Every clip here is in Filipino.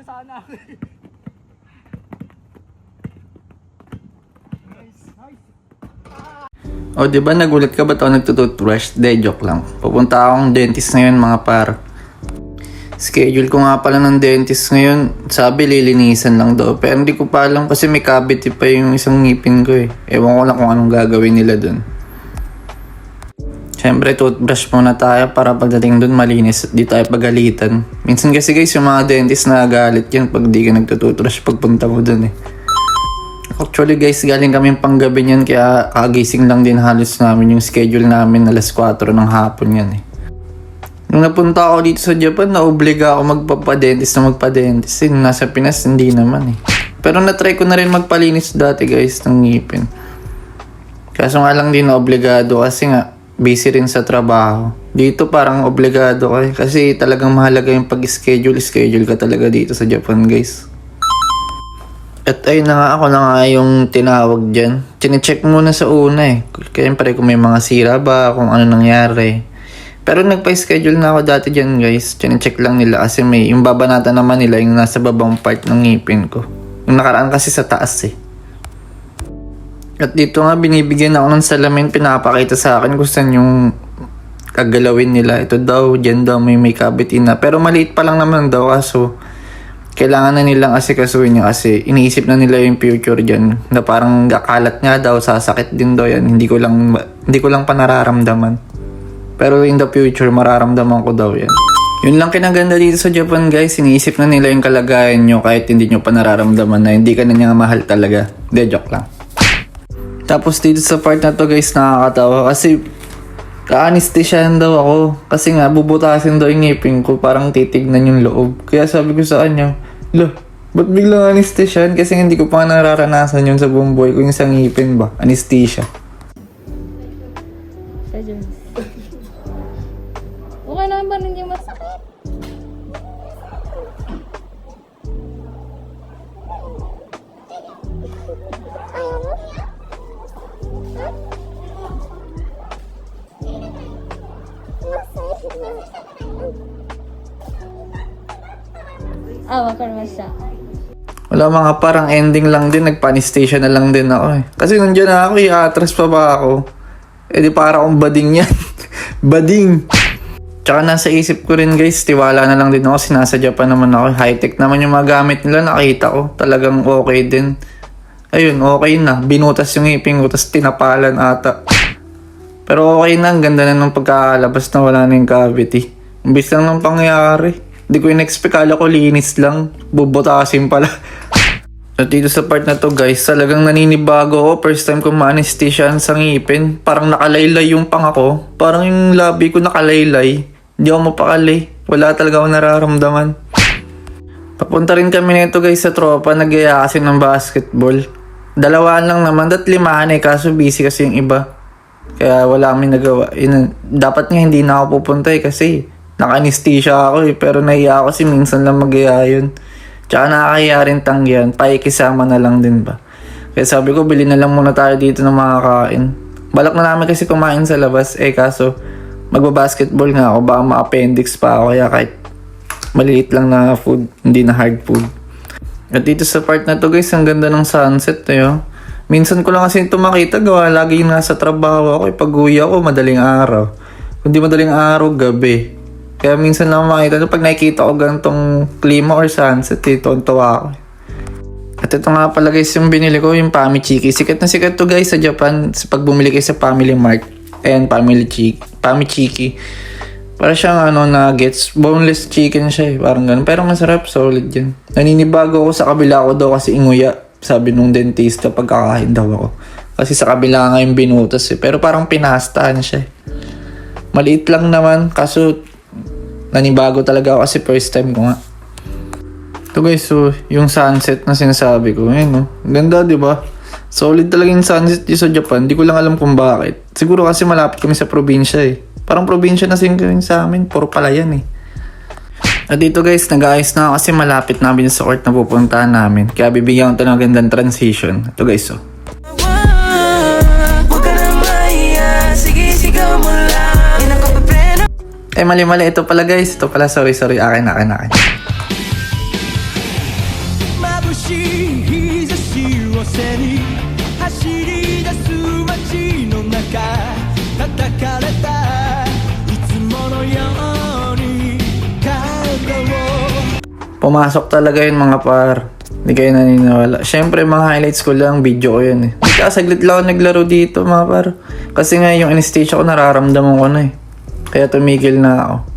Sana. O di ba nagulat ka ba't ako nagtutoothbrush? De, joke lang. Pupunta akong dentist ngayon mga par. Schedule ko nga pala ng dentist ngayon. Sabi lilinisan lang daw. Pero hindi ko pa alam kasi may cavity pa yung isang ngipin ko eh. Ewan ko lang kung anong gagawin nila dun. Siyempre toothbrush muna tayo para pagdating dun malinis at di tayo pagalitan. Minsan kasi guys yung mga dentist nagagalit yan pag di ka nagtutoothbrush pagpunta mo dun eh. Actually guys, galing kami panggabi niyan kaya kagising lang din halos namin yung schedule namin alas 4 ng hapon yan eh. Nung napunta ako dito sa Japan, naobliga ako magpapadentist na magpadentist. Nung nasa Pinas, hindi naman eh. Pero natry ko na rin magpalinis dati guys ng ngipin. Kaso nga lang din na obligado kasi nga busy rin sa trabaho. Dito parang obligado ka eh. Kasi talagang mahalaga yung pag-schedule ka talaga dito sa Japan guys. At ayun na nga, ako na nga yung tinawag dyan. Chine-check muna sa una eh. Siyempre kung may mga sira ba, kung ano nangyari. Pero nagpa-schedule na ako dati dyan guys. Chine-check lang nila kasi may yung babanata naman nila yung nasa babang part ng ngipin ko. Yung nakaraan kasi sa taas eh. At dito nga binibigyan ako ng salamin, pinapakita sa akin kung saan yung kagalawin nila. Ito daw, dyan daw may cavity na. Pero maliit pa lang naman daw kaso kailangan na nilang asikasuhin niya kasi iniisip na nila yung future dyan na parang gakalat nga daw, sasakit din daw yan. Hindi ko lang pa nararamdaman. Pero in the future, mararamdaman ko daw yan. Yun lang kinaganda dito sa Japan guys, iniisip na nila yung kalagayan nyo kahit hindi nyo pa nararamdaman na hindi ka na niya mahal talaga. De, joke lang. Tapos dito sa part na to guys, nakakatawa kasi ka-anesthesiahan daw ako. Kasi nga, bubutasin daw yung ngipin ko, parang titignan yung loob. Kaya sabi ko sa kanya, "Loh, ba't biglang anesthesiahan?" Kasi hindi ko pa nararanasan yun sa buong buhay ko, yung sa ngipin ba, anesthesia. Okay naman ba hindi masakit? Wala mga parang ending lang din, nagpa-anesthesia na lang din ako eh. Kasi nandiyan na ako, i-atras pa ba ako? Eh di para akong bading yan. Bading! Tsaka nasa isip ko rin guys, tiwala na lang din ako kasi nasa Japan naman ako. High-tech naman yung mga gamit nila, nakita ko. Talagang okay din. Ayun, okay na. Binutas yung ngipin ko, tapos tinapalan ata. Pero okay na, ang ganda na ng pagkakalabas na wala na yung cavity. Imbis lang ng pangyayari. Hindi ko in-expect, kala ko linis lang. Bubutasin pala. At dito sa part na to guys, talagang naninibago ako. First time ko ma-anesthesiahan sa ngipin. Parang nakalaylay yung pang ako. Parang yung labi ko nakalaylay. Hindi ako mapakali. Wala talaga ako nararamdaman. Papunta rin kami nito guys sa tropa. Nag-aya kasi ng basketball. Dalawaan lang naman. Limahan eh. Kaso busy kasi yung iba. Kaya wala kami nagawa. Dapat nga hindi na ako pupunta eh. Kasi naka-anesthesia ako eh. Pero nahiya ako kasi minsan lang mag-aya yun. Tsaka nakakaya rin tanggihan. Paikisama na lang din ba. Kaya sabi ko, bili na lang muna tayo dito ng mga kain. Balak na namin kasi kumain sa labas. Eh kaso, magbabasketball nga ako. Baka ma-appendix pa ako. Kaya kahit maliliit lang na food, hindi na hard food. At dito sa part na to guys, ang ganda ng sunset. Minsan ko lang kasi ito makita. Gawa lagi nasa trabaho ako. Pag-uwi ako, madaling araw. Kung di madaling araw, gabi. Kaya minsan lang makita. Pag nakikita ko ganitong klima or sunset, tontuwa ako. At ito nga pala guys, yung binili ko, yung Famichiki. Sikat na sikat to guys sa Japan. Pag bumili kayo sa Family Mart. Ayan, Famichiki. Para siyang nuggets. Boneless chicken siya eh. Parang ganun. Pero masarap, solid yan. Naninibago ako sa kabila ko daw kasi inguya. Sabi nung dentista pag kakain daw ako. Kasi sa kabila nga yung binutas eh. Pero parang pinastahan siya eh. Maliit lang naman. Kaso nanibago talaga ako kasi first time ko nga. Ito guys, so yung sunset na sinasabi ko. Ayun ganda diba? Solid talaga yung sunset dito sa Japan. Di ko lang alam kung bakit. Siguro kasi malapit kami sa probinsya eh. Parang probinsya na singkawin sa amin. Puro palayan eh. At dito guys, nag-aayos na ako kasi malapit namin sa court na pupuntahan namin. Kaya bibigyan ko ito ng gandang transition. Ito guys, so. Mali. Ito pala guys. Ito pala, sorry. Akin. しい日差しを背に走り出す街の中叩かれたいつものように体を Pumasok talaga yun mga par. Hindi kayo naniniwala. Siyempre mga highlights ko lang, video ko yun eh. Saglit lang ako naglaro dito mga par. Kasi nga yung anesthesia ko nararamdaman ko na eh. Kaya tumigil na ako.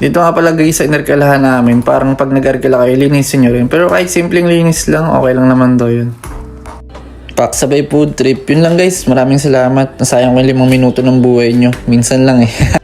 Dito nga pala guys sa inerkalahan namin, parang pag nag-arkala kayo, linisin nyo rin. Pero kahit simpleng linis lang, okay lang naman daw yun. Pak sabay food trip. Yun lang guys, maraming salamat. Nasayang ko yung 5 minuto ng buhay nyo. Minsan lang eh.